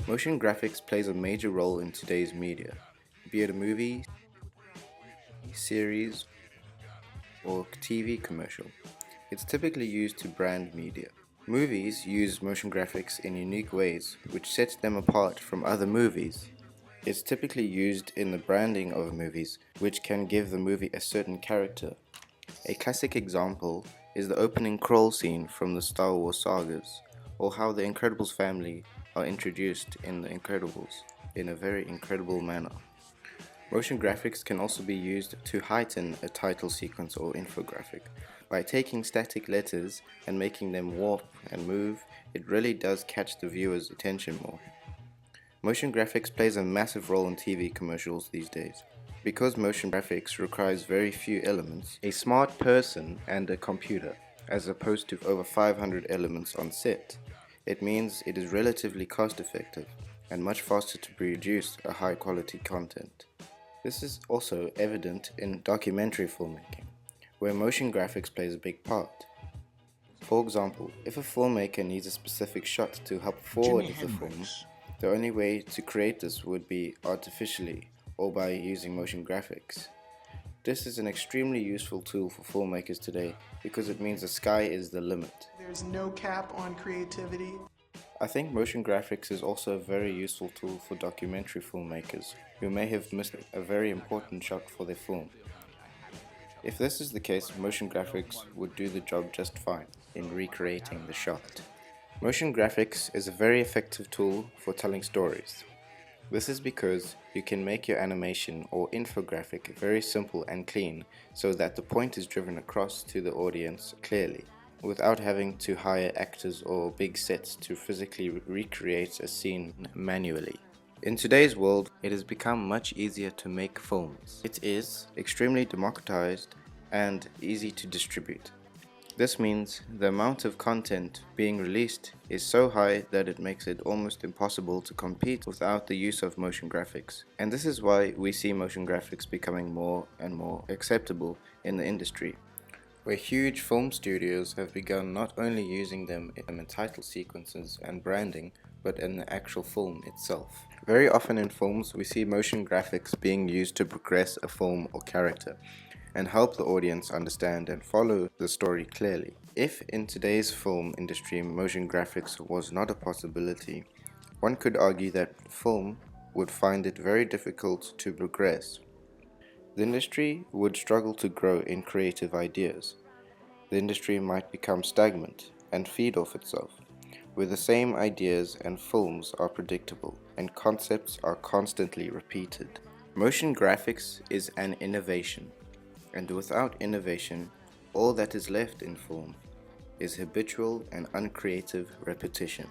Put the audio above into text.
Motion graphics plays a major role in today's media, be it a movie, series, or TV commercial. It's typically used to brand media. Movies use motion graphics in unique ways, which sets them apart from other movies. It's typically used in the branding of movies, which can give the movie a certain character. A classic example is the opening crawl scene from the Star Wars sagas, or how the Incredibles family are introduced in The Incredibles in a very incredible manner. Motion graphics can also be used to heighten a title sequence or infographic. By taking static letters and making them warp and move, it really does catch the viewer's attention more. Motion graphics plays a massive role in TV commercials these days. Because motion graphics requires very few elements, a smart person and a computer, as opposed to over 500 elements on set, it means it is relatively cost effective and much faster to produce a high quality content. This is also evident in documentary filmmaking, where motion graphics plays a big part. For example, if a filmmaker needs a specific shot to help forward the film, the only way to create this would be artificially or by using motion graphics. This is an extremely useful tool for filmmakers today because it means the sky is the limit. There's no cap on creativity. I think motion graphics is also a very useful tool for documentary filmmakers who may have missed a very important shot for their film. If this is the case, motion graphics would do the job just fine in recreating the shot. Motion graphics is a very effective tool for telling stories. This is because you can make your animation or infographic very simple and clean so that the point is driven across to the audience clearly, without having to hire actors or big sets to physically recreate a scene manually. In today's world, it has become much easier to make films. It is extremely democratized and easy to distribute. This means the amount of content being released is so high that it makes it almost impossible to compete without the use of motion graphics. And this is why we see motion graphics becoming more and more acceptable in the industry, where huge film studios have begun not only using them in title sequences and branding, but in the actual film itself. Very often in films, we see motion graphics being used to progress a film or character, and help the audience understand and follow the story clearly. If in today's film industry motion graphics was not a possibility, one could argue that film would find it very difficult to progress. The industry would struggle to grow in creative ideas. The industry might become stagnant and feed off itself, where the same ideas and films are predictable and concepts are constantly repeated. Motion graphics is an innovation, and without innovation, all that is left in film is habitual and uncreative repetition.